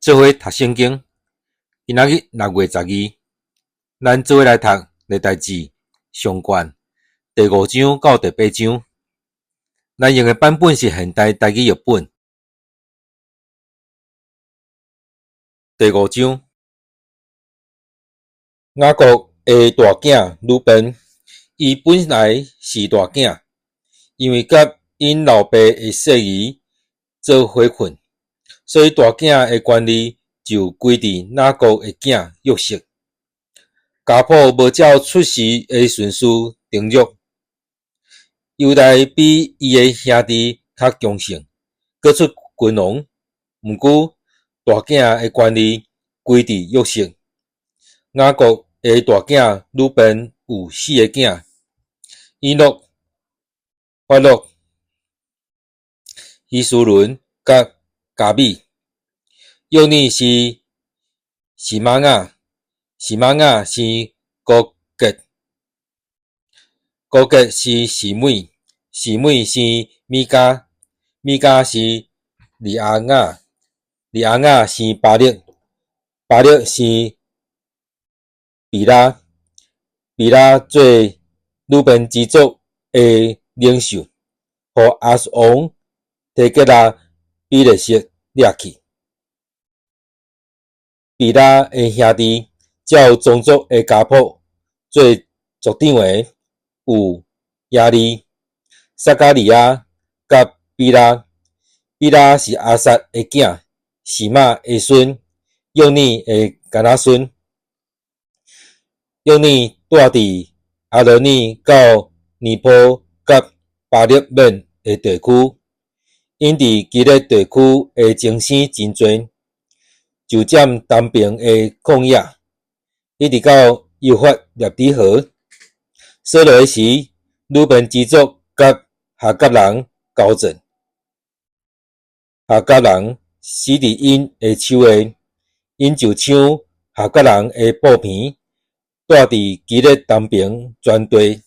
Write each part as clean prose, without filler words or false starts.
做伙读圣经。今仔日6月12，咱做伙来读历代志上卷第5章到第8章。咱用的版本是现代台语译本。第5章，雅各的大囝鲁本，伊本来是大囝，因为甲因老爸的细儿做伙困，所以大囝的权利就归伫雅各的囝约瑟。家谱无照出世的顺序定约，犹大比伊的兄弟较强盛，搁出君王。毋过大囝的权利归伫约瑟。雅各的大囝鲁本有4个囝：以诺、法洛、希斯伦甲加米。幼女是西玛雅，西玛雅是哥格，哥格是西妹，西妹是米迦，米迦是利亚雅，利亚雅是巴勒，巴勒是比拉，比拉做鲁本支族的领袖，互亚述王提革拉比勒色掠去。比拉的兄弟照宗族的家谱做族长的有亚利、撒加利亚甲比拉。比拉是阿萨的囝，示玛的孙，幼女的干仔孙。幼女住伫阿罗尼到尼波甲巴勒门的地区，因伫基列地区的精生真多，就占东边的旷野，一直到幼发涅底河。说落时，鲁本支族甲夏甲人交战，夏甲人死伫因的手下，因就抢夏甲人的布片，住伫基列东边全地。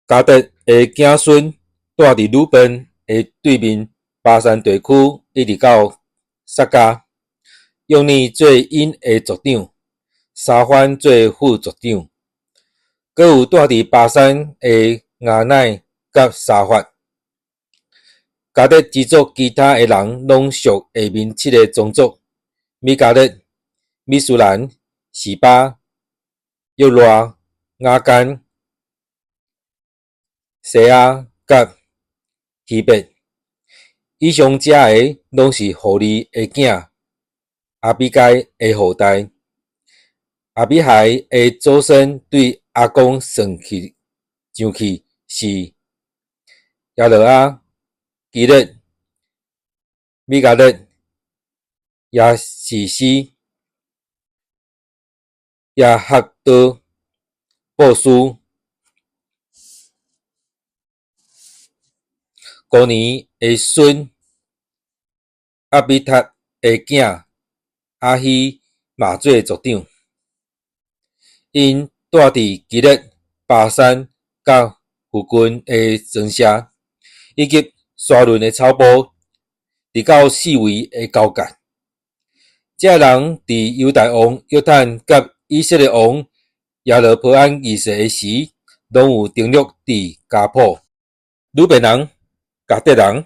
迦得的子孙住伫鲁本的对面巴山地区，一直到撒迦。幼女做因的族长，沙番做副族长，搁有住伫巴山的亚乃甲沙法。迦得支族其他的人拢属下面7个宗族：米迦勒、米苏兰、示巴、约拉、雅干、西亚甲希别。以上这个拢是互利的囝阿比该的后代。阿比海的祖先对阿公算起上去是亚罗阿、基列、米迦勒、亚西西、亚哈多、布斯。古年的孙阿比塔的囝阿希嘛做族长，因住伫基列、巴山甲附近的庄舍，以及沙伦的草埔，直到四围的交界。这人伫犹大王约坦甲以色列王亚罗波安二世的时，拢有登录伫家谱。鲁本人、迦得人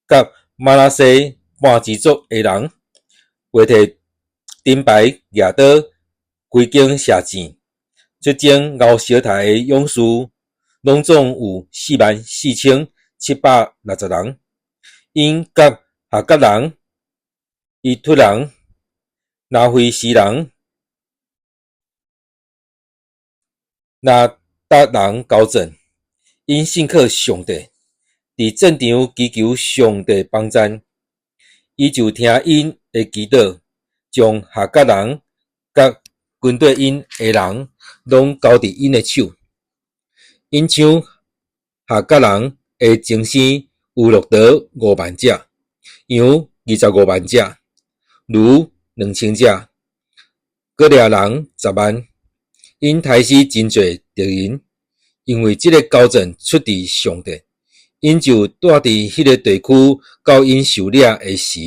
甲马拉西半支族的人，话摕顶牌掠刀，开弓射箭，出征熬小台的勇士，拢总有44760人。因甲夏甲人、以突人、拿菲西人、拿达人交战，因信靠上帝，伫战场祈求上帝帮赞，伊就听因的祈祷，将夏甲人甲军队因的人拢交伫因的手。因抢夏甲人的精生有录得5万只，羊25万只，驴2000只，搁掠人10万。因杀死真侪敌人，因为这个交战出伫上帝，因就住伫迄个地区到因受掠的时。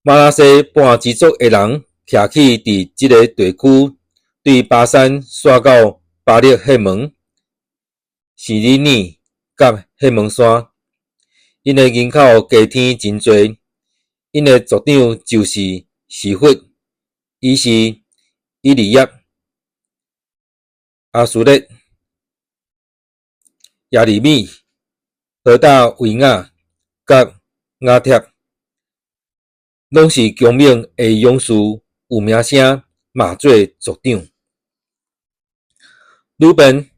马拉西半支族的人徛起伫即个地区，对巴山刷到巴力迄门、示利尼甲迄门山。因的人口加添真侪，因的族长就是士弗、伊是、以利亚、阿苏列、亚利米、何大维亚甲亚帖，拢是强猛的勇士，有名声嘛做族长。鲁本、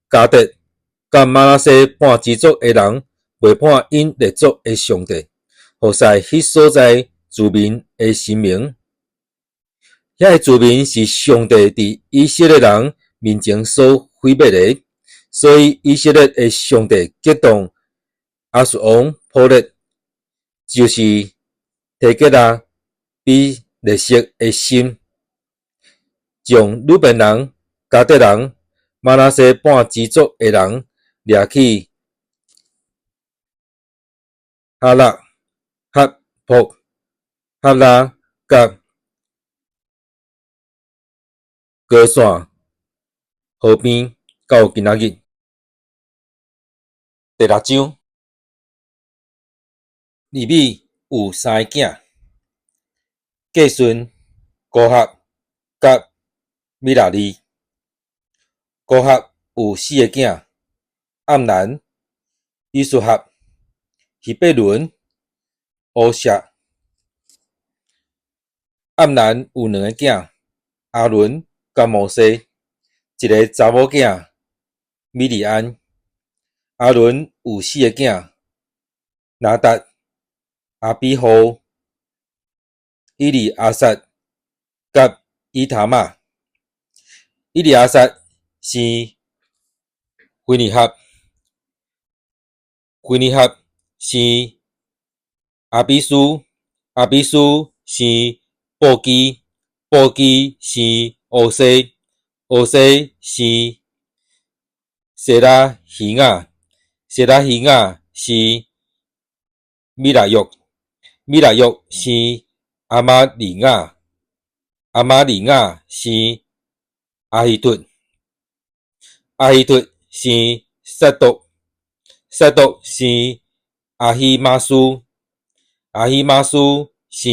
迦得甲马拉西半支族的人背叛因列祖的上帝，互使迄所在子民的神明。遐个子民是上帝伫以色列人面前所毁灭的，所以以色列的上帝激动亚述王破列，就是提吉拉比列色的心，将鲁本人、迦得人、马拉西半支族的人掠去哈勒、哈卜、哈拉甲高线河边到今仔日。第六章，利米有三个囝，计顺、高合甲米拉利。高合有四个囝，暗兰、以苏合、希伯伦、乌舍。暗兰有两个囝，阿伦甲摩西，一个查某囝米利安。阿伦有四个囝，拿达、阿比户、伊利阿撒甲伊塔玛。伊利阿撒是菲尼哈，菲尼哈是阿比苏，阿比苏是布基，布基是乌西，乌西是谢拉希亚，谢拉希亚是米拉约，米拉约是阿玛利亚，阿玛利亚是阿希突，阿希突是撒督，撒督是阿希马苏，阿希马苏是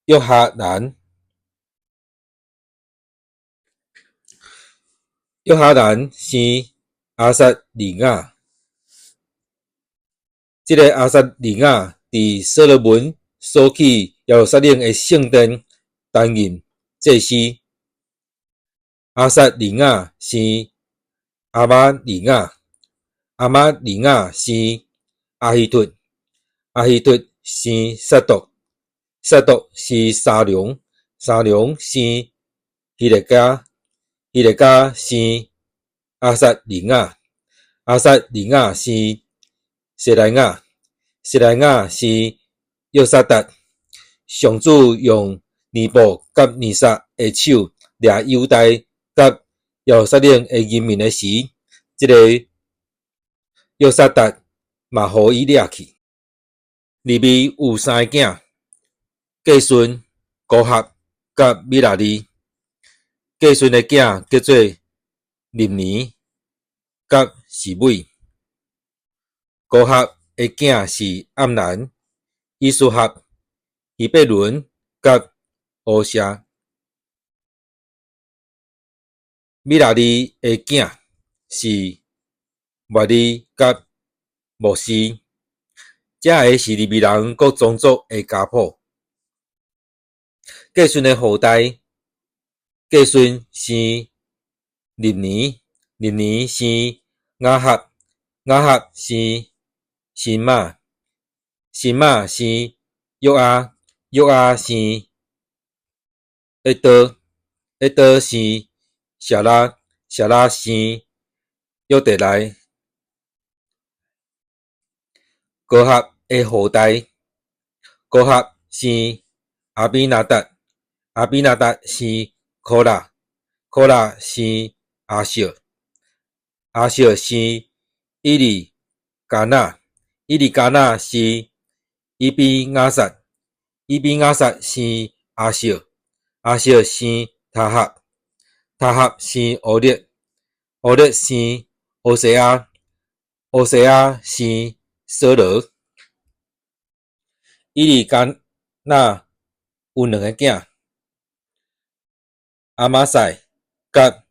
约哈兰，约哈兰是阿撒利亚。这个阿撒利亚伫所罗门所起耶路撒冷的圣殿担任祭司。阿撒利亚是阿玛利亚，阿玛利亚是阿希突，阿希突是撒督，撒督是沙龙，沙龙是希勒加，希勒加是阿撒利亚，阿撒利亚是谢莱亚，谢莱亚是约沙达。上主用尼布甲尼撒的手掠犹大甲耶路撒冷的人民的时，这个约沙达嘛互伊掠去。利米有三个囝，计顺、高合甲米拉利。计顺的囝叫做利尼甲示每。高合的囝是暗兰、以苏合、希伯伦甲乌舍。米拉利的囝是莫利甲莫西，这个是利未人各种族的家谱。计顺的后代，计顺是利尼，利尼是雅合，雅合是辛玛，辛玛是约阿，约阿是埃多，埃多是夏拉，夏拉是约得来。高合的后代，高合是阿比拿达，阿比拿达是科拉，科拉是阿舍，阿舍是伊利加纳，伊利加纳是伊比亚撒，伊比亚撒是阿瑟，阿瑟是塔哈，塔哈是俄列，俄列是欧西亚，欧西亚是索罗。伊利加纳有两个囝，阿玛塞甲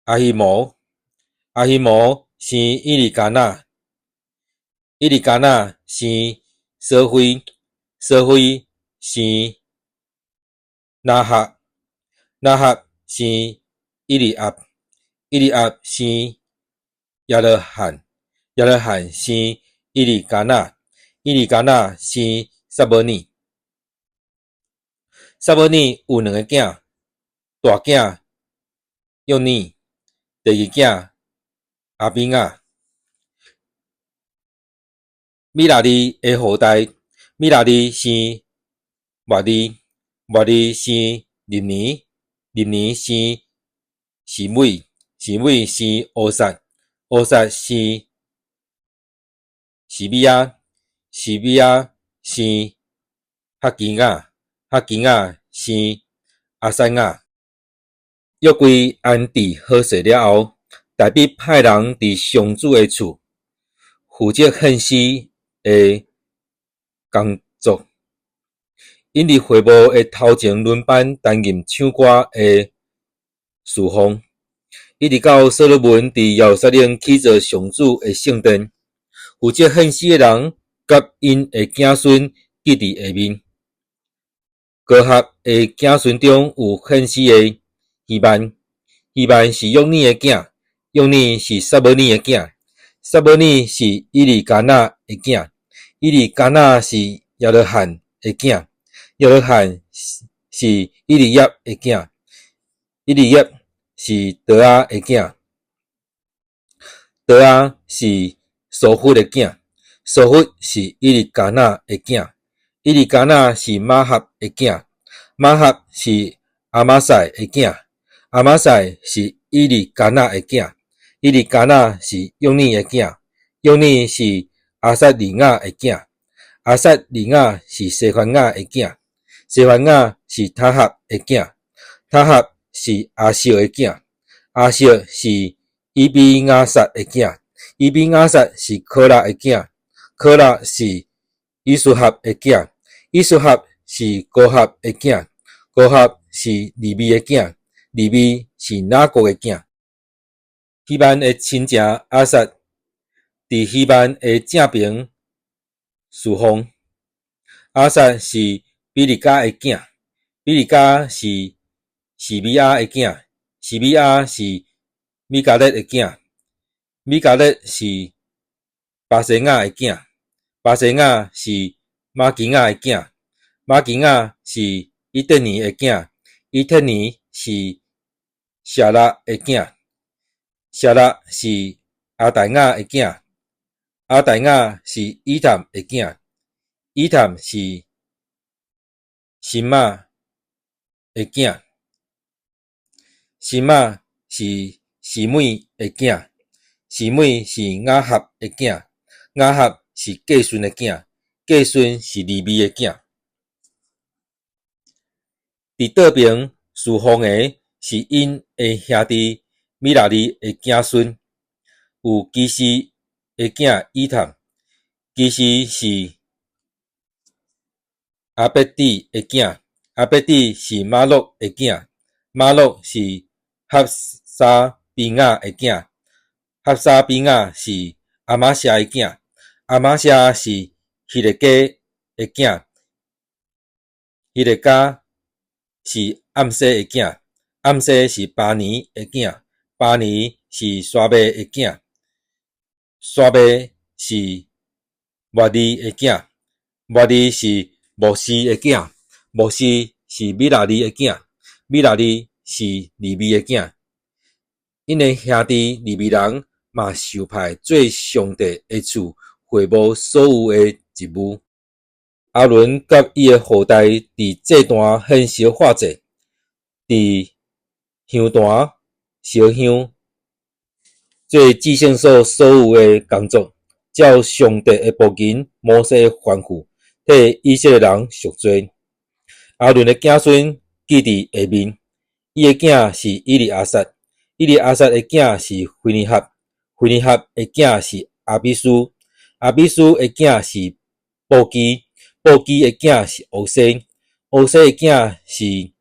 阿希摩，阿希摩是伊利加纳，伊利加纳是索菲，索菲是纳哈，纳哈是伊利亚，伊利亚是亚勒罕，亚勒罕是伊利加纳，伊利加纳是撒伯尼，撒伯尼有两个囝，大囝约尼，第二囝阿比亚。米拉利的后代，米拉利是莫利，莫利是林尼，林尼是示每，示每是欧撒，欧撒是示比亚，示比亚是哈基亚，哈基亚是阿塞亚。约柜安置好势了后，大必派人伫上主的厝负责献诗的工作。因伫会幕的头前轮班担任唱歌的侍奉，一直到所罗门伫耶路撒冷起造上主的圣殿，负责献诗的人甲因的子孙记伫下面。哥哈的子孙中有献诗的希曼，希曼是约尼的囝，约尼是撒伯尼的囝，撒伯尼是伊利加纳的囝，伊利加纳是亚勒罕的囝，亚勒罕是伊利亚的囝，伊利亚是德阿的囝，德阿是索弗的囝，索弗是伊利加纳的囝，伊利加纳是马哈的囝，马哈是阿玛塞的囝，阿玛塞是伊利加纳的囝，伊利加纳是约尼的囝，约尼是阿撒利亚的囝，阿撒利亚是西番雅的囝，西番雅是塔哈的囝，塔哈是阿瑟的囝，阿瑟是伊比亚撒的囝，伊比亚撒是科拉的囝，科拉是以苏哈的囝，以苏哈是哥哈的囝，哥哈是利未的囝，利未是拿国的囝。希曼的亲戚阿撒伫希曼的正边侍奉，阿撒是比利加的囝，比利加是示米亚的囝，示米亚是米迦勒的囝，米迦勒是巴西亚的囝，巴西亚是马基亚的囝，马基亚是伊特尼的囝，伊特尼是夏拉的囝，夏拉是阿代亚的囝，阿代亚是伊坦的囝，伊坦是辛玛的囝，辛玛是示每的囝，示每是雅哈的囝，雅哈是计顺的囝，计顺是利未的囝。伫倒边侍奉的是因的兄弟米拉利的子孙，有基斯的囝以探，基斯是阿伯底的囝，阿伯底是马洛的囝，马洛是哈沙比亚的囝，哈沙比亚是阿玛夏的囝，阿玛夏是希勒家的囝，希勒家是暗西的囝，暗西是巴尼的囝，巴尼是沙贝的囝，沙贝是莫利的囝，莫利是摩西的囝，摩西是米拉利的囝，米拉利是利未的囝。因的兄弟利未人嘛受派做上帝的厝会幕所有的职务。阿伦甲伊的后代伫祭坛献烧化祭，伫香坛烧香，做至圣所所有的工作。照上帝的仆人摩西的吩咐，替以色列人赎罪。亚伦的子孙记伫下面，伊的囝是以利亚撒，以利亚撒的囝是菲尼哈，菲尼哈的囝是阿比斯，阿比斯的囝是布基，布基的囝是乌西，乌西的囝是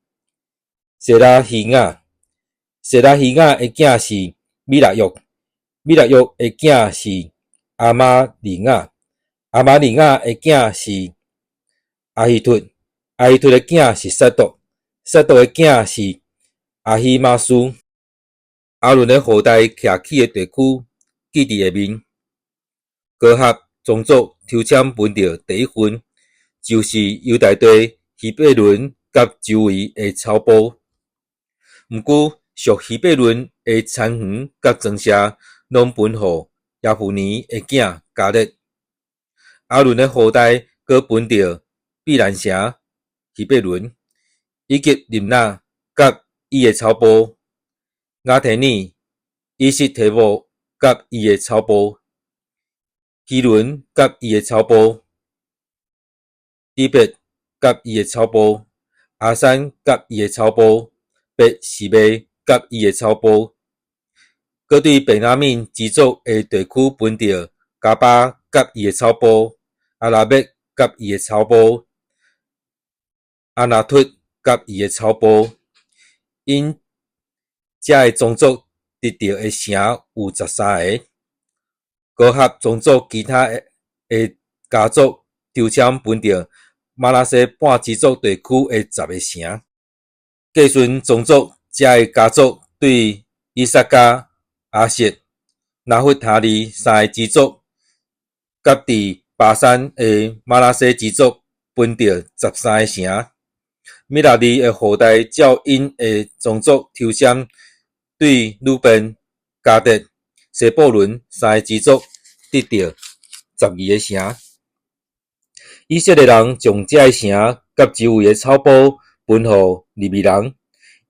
舍拉希亚，舍拉希亚的囝是米拉约，米拉约的囝是阿玛利亚，阿玛利亚的囝是阿希突，阿希突的囝是撒督，撒督的囝是阿希马斯。亚伦的后代徛起的地区记伫下面。高合宗族抽签分到第一份，就是犹大地希伯伦甲周围的草埔。毋过，属希伯伦的田园甲庄舍，拢分予耶夫尼的囝加勒。亚伦的后代阁分到毕兰城、希伯伦，以及林纳甲伊的草埔，雅提尼、以实提姆甲伊的草埔，希伦甲伊的草埔，底别甲伊的草埔，阿山甲伊的草埔，别示麦甲伊的草埔。搁对便雅悯支族的地区分到加巴甲伊的草埔，阿拉麦甲伊的草埔，阿拿突甲伊的草埔。因遮的宗族得到的城有13个。高合宗族其他的家族抽签分到马拉西半支族地区的10个城。继顺宗族遮的家族对以撒加、阿瑟、拿弗他利3个支族，甲伫巴山的马拉西支族分到13个城。米拉利的后代照因的宗族抽签，对鲁本、迦得、西布伦3个支族得到12个城。以色列人将这个城甲周围的草埔分予利未人。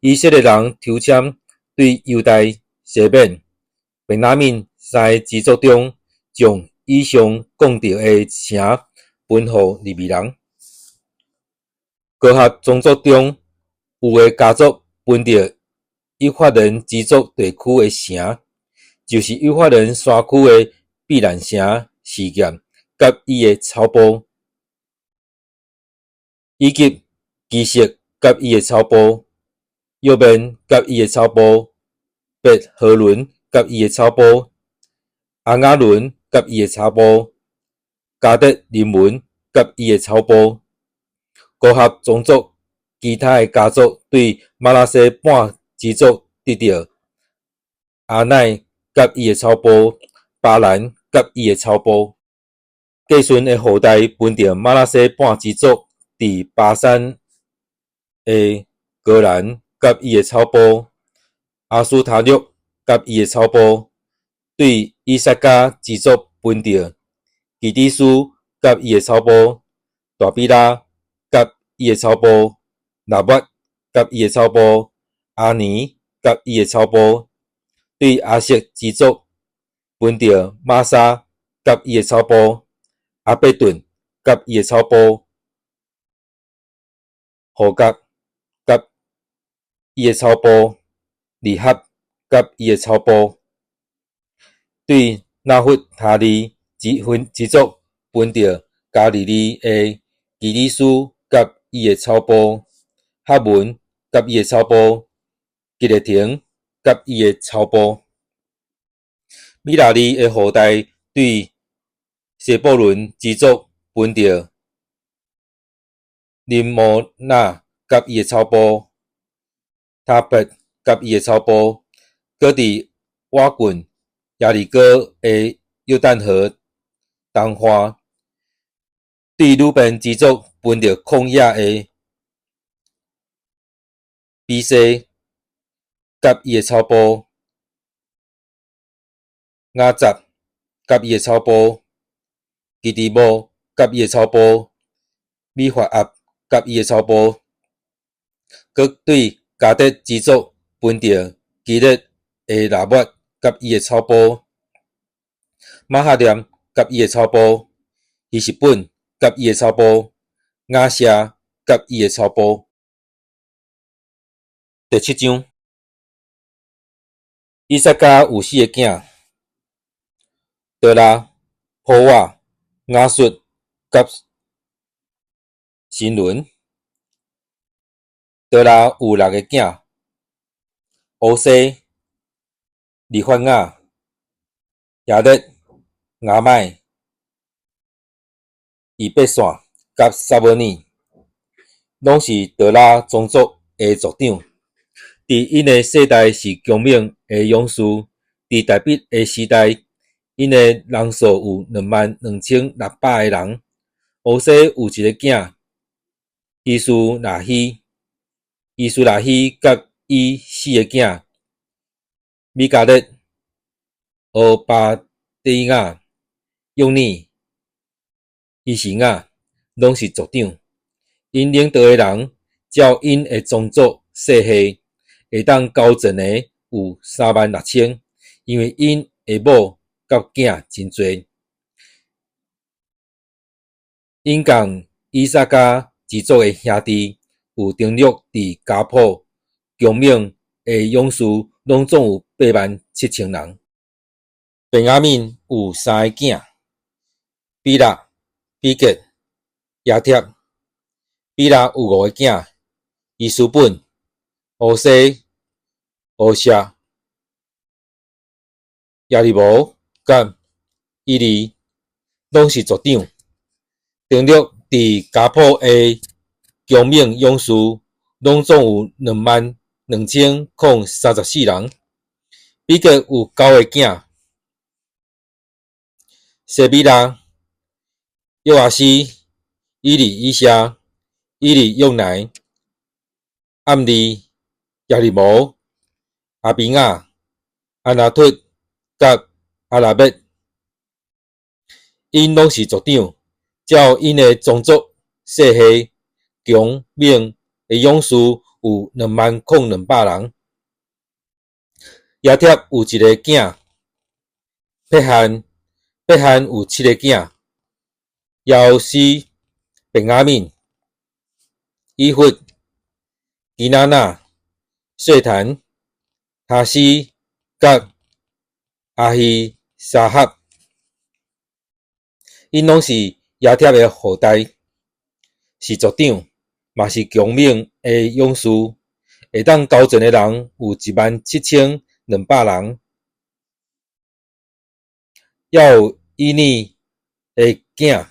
以色列人抽签对犹大、西缅、便雅悯3个支族中，将以上讲到的城分予利未人。高合宗族中有个家族分到以法莲支族地区的城，就是以法莲山区的毕兰城事件甲伊的草埔，以及基色甲伊的草埔，右面甲伊的草埔，别何伦甲伊的草埔，阿雅伦甲伊的草埔，加得林文甲伊的草埔。高合宗族其他的家族对马拉西半支族得到阿乃甲伊的草埔，巴兰甲伊的草埔。继顺的后代分到马拉西半支族伫巴山的戈兰甲伊的草埔，阿苏塔略甲伊的草埔。对以撒加支族分到基底斯甲伊的草埔，大比拉甲伊的草埔，拿抹甲伊的草埔，阿尼甲伊的草埔。对阿瑟支族分到玛莎甲伊的草埔，阿贝顿甲伊的草埔，何甲甲伊的草埔，利合甲伊的草埔。对拿弗他利支族分到加利利的基利斯甲伊的草埔，哈文甲伊的草埔，基列廷甲伊的草埔。米拉利的后代对西布伦支族分到林摩纳甲伊的草埔，塔伯甲伊的草埔，搁伫瓦郡亚利哥的约旦河东岸。对鲁本支族分到旷野的比西甲伊的草埔，雅杂甲伊的草埔，基迪姆甲伊的草埔，米法압甲伊的草埔。搁对加得支族分到基列的拿抹甲伊的草埔，马哈念甲伊诶草埔，希实本甲伊诶草埔，雅舍甲伊诶草埔。第七章，以撒家有四个囝，德拉、普瓦、雅述甲辛伦。德拉有六个囝，乌西、利法雅、亚勒、雅麦、以伯线甲撒母耳，拢是德拉宗族诶族长。伫因诶世代是强猛诶勇士，伫大毕诶时代，因诶人数有22600个人。乌西有一个囝，伊斯拉希，甲伊四个囝，米迦勒、俄巴底亚、用尼、伊时雅，拢是族长。因领导诶人，照因诶宗族世系，会当交战诶有36000，因为因诶某甲囝真侪。因共以撒家一族诶兄弟有登陆伫家谱，强猛诶勇士拢总有87000人。便雅悯有3个囝，比勒、比格、亚帖。比勒有5个囝，伊斯本、乌西、乌舍、亚利摩甲伊利，拢是族长。登陆伫家谱诶强猛勇士，拢总有22034人。比格有9个囝，西比拉、约阿斯、伊利以谢、伊利用乃、暗利、亚利摩、阿比亚、阿拿突甲阿拉伯，因拢是族长。照因诶宗族世系，强猛诶勇士有20200人。亚帖有一个囝，伯罕有7个囝，亚欧斯、便雅悯、以弗、基纳纳、细坛、哈西甲阿希沙哈，因拢是亚帖诶后代，是族长，嘛是强猛诶勇士。会当交战诶人有17200人。也有以尼诶囝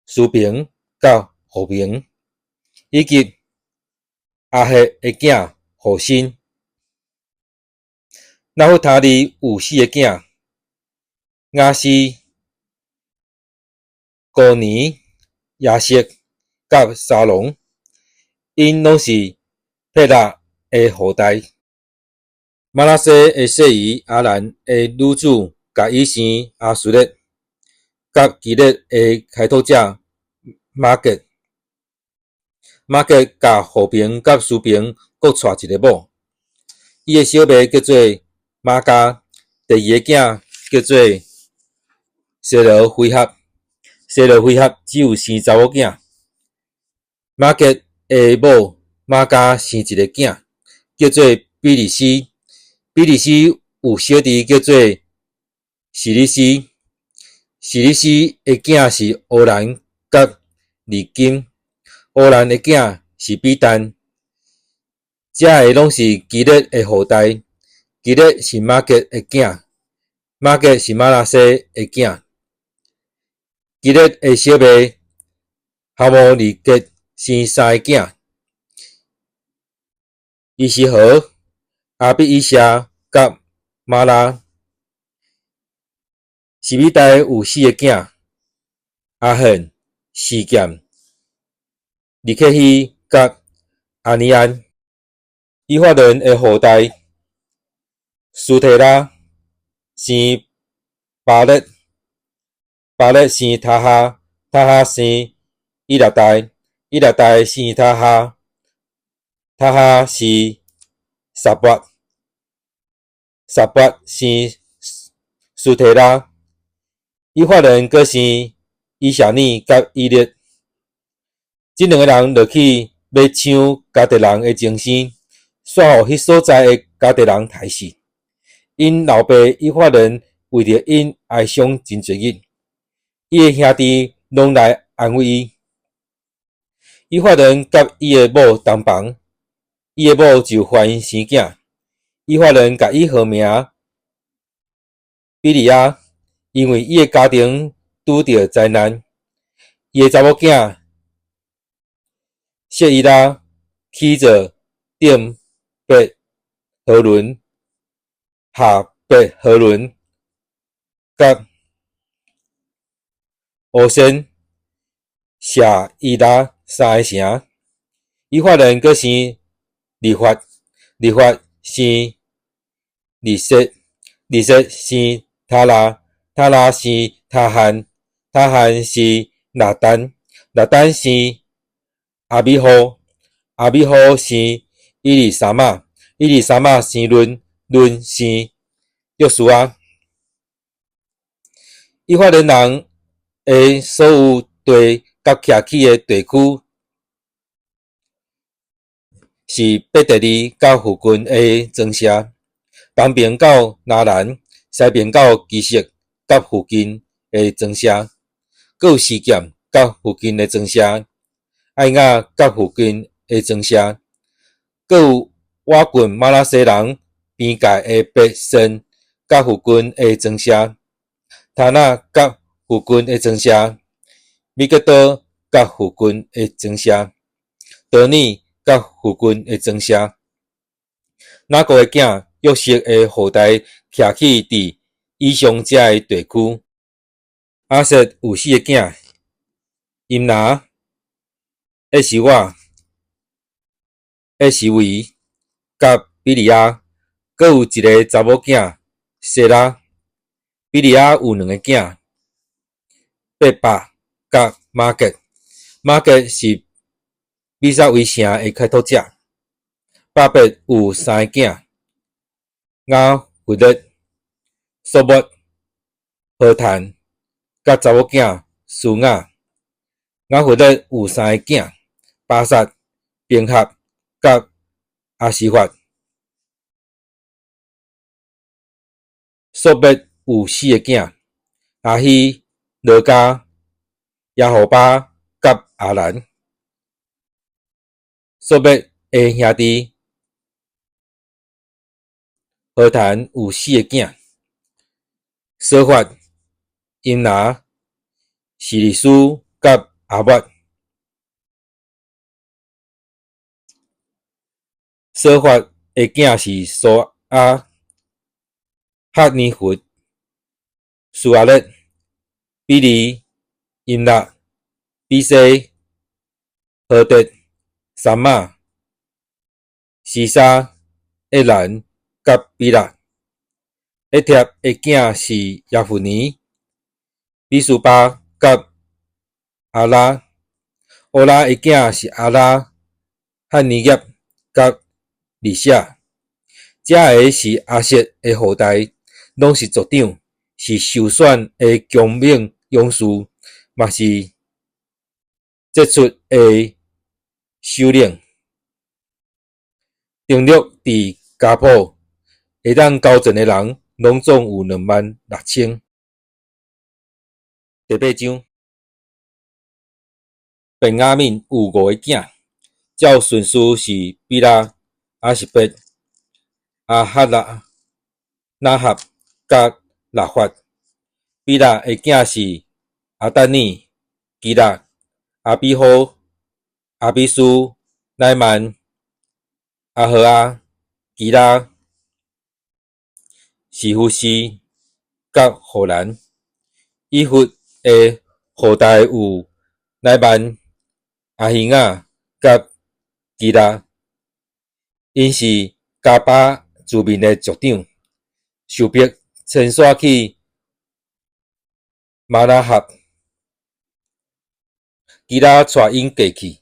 苏平甲和平，以及阿赫诶囝和新。纳弗他利有4个囝，雅斯、哥尼、亚瑟甲沙龙，因拢是佩拉诶后代。马拉西诶细姨阿兰诶女子甲伊生阿苏勒，甲基列诶开拓者马格。马格甲和平甲苏平各娶一个某。伊诶小妹叫做马加，第二个囝叫做谢罗菲合。谢罗菲合只有生查某囝。马格诶某马加生一个囝，叫做比利斯。比利斯有小弟叫做史利斯。史利斯诶囝是欧兰甲利金。欧兰诶囝是比丹。这个拢是基列诶后代。基列是马格诶囝，马格是马拉西诶囝。基列诶小妹哈摩利格生3个囝，伊是和、阿比伊舍甲马拉。示米代有4个囝，阿恨、示剑、利克希甲阿尼安。以法莲诶后代，苏提拉生巴勒，巴勒生塔哈，塔哈生伊拉代，伊拉代生塔哈，塔哈是撒巴，撒巴生苏提拉。以法莲阁生以小尼甲以列，即两个人落去要抢加特人的精神，煞互迄所在的加特人杀死。因老爸以法莲为着因哀伤真侪日，伊的兄弟拢来安慰伊。以法莲甲伊的某同房，伊的某就怀孕生囝。以法莲甲伊号名比利亚，因为伊的家庭拄着灾难，伊的查某囝谢伊拉起着顶别何伦、下别何伦甲乌先谢伊拉三个城。以法莲阁生利法，利法生利色，利色生他拉，他拉生他罕，他罕生拿单，拿单生阿比户，阿比户生伊利沙玛，伊利沙玛生伦，伦生约书亚。以法莲人的所有地甲徛起的地区，是伯特利甲附近的庄舍，东边到拿兰，西边到基色甲附近的庄舍，阁有示剑甲附近的庄舍，爱雅甲附近的庄舍，阁有瓦郡马拉西人边界的伯森甲附近的庄舍，塔纳甲附近的庄舍，米格多甲附近的庄舍，德尼甲附近的庄舍。哪个的囝约瑟的后代徛起伫以上遮的地区。阿瑟有4个囝，因拿、埃西瓦、埃西维甲比利亚，阁有一个查某囝谢拉。比利亚有2个囝，伯巴甲马格。马格是比萨维城的开拓者。巴伯有3个囝，雅弗勒、索莫、何坦，甲查某囝苏雅。雅弗勒有3个囝，巴萨、宾合甲阿西法。索莫有4个囝，阿希、罗加、亚何巴甲阿兰。索莫的兄弟何坦有4个囝，索法、因拿、示利斯甲阿莫。索法的囝是苏阿、哈尼弗、苏阿勒、比利、因拉、比西、何德、撒玛、西沙、埃兰甲比拉。埃帖的囝是亚弗尼、比苏巴甲阿拉。乌拉的囝是阿拉、汉尼业甲利夏。这个是阿瑟的后代，拢是族长，是受选的强猛勇士，嘛是杰出的首领。登陆伫家谱，会当交战的人，拢总有26000。第8章，便雅悯有5个囝，照顺序是比拉、阿什伯、阿哈拉、纳哈甲拉法。比拉的囝是阿丹尼、基拉、阿比好、阿比苏、乃曼、阿荷阿、基拉、是弗斯甲荷兰。以弗的后代有乃曼、阿希亚甲基拉，因是加巴族民的族长，受迫迁徙去马拉哈。基拉带因过去，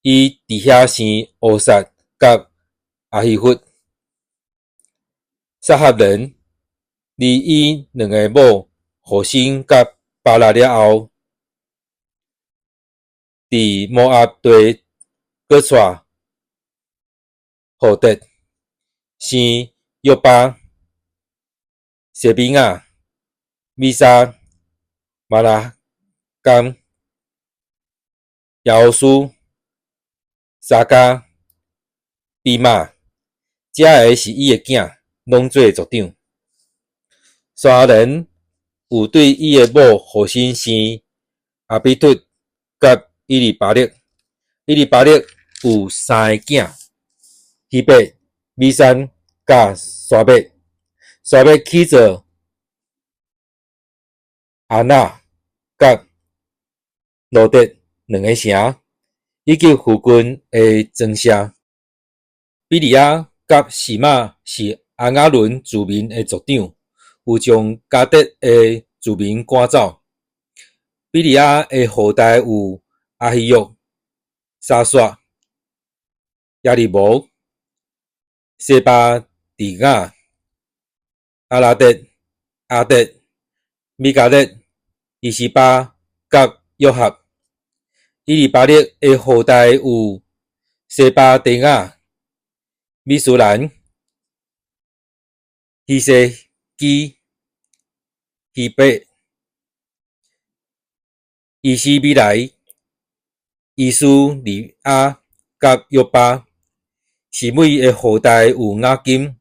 伊伫遐生乌撒甲阿希弗。撒哈人离伊2个某互辛甲巴拉了后，伫摩押地搁带互得生约巴、谢比亚、米沙、马拉甘、亚欧斯、沙加、比马，遮个是伊诶囝，拢做族长。沙人有对伊诶某互辛生阿比突甲伊利巴勒，伊利巴勒有三个囝，希伯、米山甲沙伯。沙伯起做阿那甲罗德两个城，以及附近诶庄舍。比利亚甲示玛是阿雅伦自民诶族长，有将加德诶自民赶走。比利亚诶后代有阿希约、沙刷、亚利摩、西巴迪亚、阿拉德、阿德、米加勒、伊西巴甲约合。伊利巴勒诶后代有西巴迪亚、米苏兰、希西基、希伯、伊西米莱、伊苏里亚甲约巴。示每诶后代有雅金、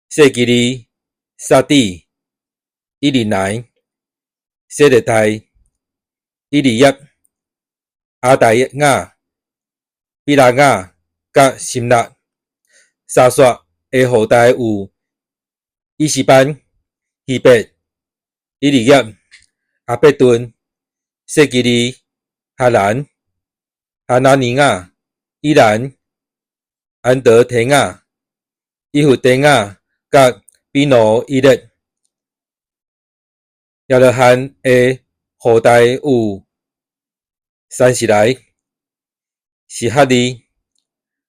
谢基利、沙底、伊利乃、谢勒泰、伊利叶、阿达亚、比拉亚甲辛拉。沙刷诶后代有伊斯班、希伯、伊利叶、阿伯顿、谢基利、哈兰、哈纳尼亚、伊兰、安德提亚、伊弗提亚甲比诺伊勒。亚勒罕诶后代有三十来、是哈利、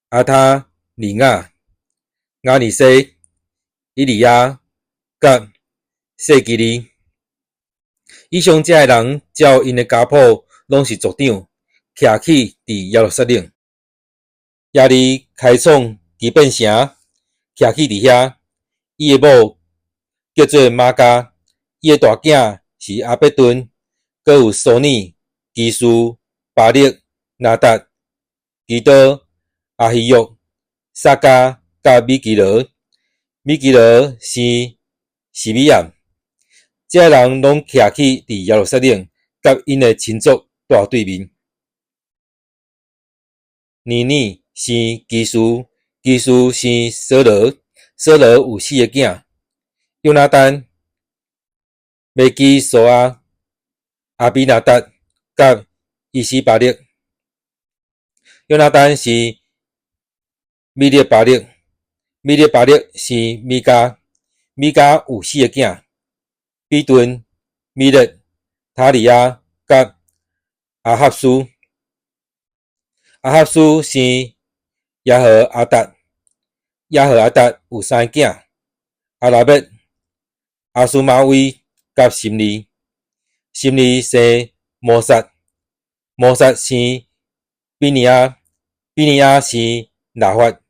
阿塔尼亚、亚尼西、伊利亚甲谢基利。以上遮个人照因诶家谱拢是族长，徛起伫耶路撒冷。亚利开创基本城，徛起伫遐。伊诶某叫做玛加，伊诶大囝是阿伯顿，阁有索尼、基苏、巴勒、拿达、基多、阿希约、萨加甲米基罗。米基罗生示米亚。遮个人拢徛起伫耶路撒冷，甲因诶亲族大对面。尼尼生基苏，基苏生索罗，索罗有四个囝：约拿丹、麦基索阿、阿比拿达甲伊西巴勒。约拿丹是米列巴勒，米列巴勒是米加，米加有四个囝：比顿、米勒、塔利亚甲阿哈苏。阿哈苏生亚和阿达，亚和阿达有三个囝：阿拉伯、阿苏马威甲心利。心利生摩萨，摩萨生比尼亚，比尼亚生拿法，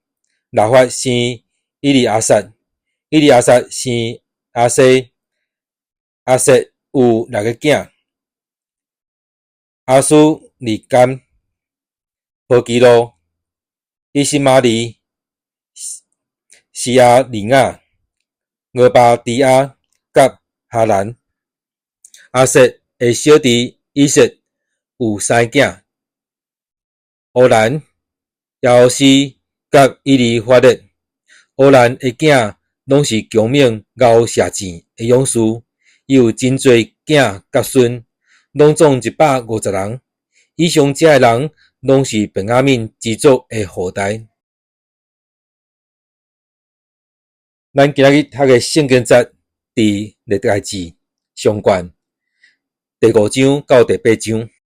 拿法生伊利阿萨，伊利阿萨生阿西，阿西有六个囝：阿苏利甘、何基罗、伊西马利、西亚利亚、俄巴迪亚甲哈兰。阿瑟的小弟以色有三个囝：欧兰、亚欧斯甲伊利法勒。欧兰的囝拢是强猛咬射箭的勇士，伊有真侪囝甲孙，拢总150人。以上遮个人拢是便雅悯支族的后代。咱今日读的圣经节伫历代志上卷第5章到第8章。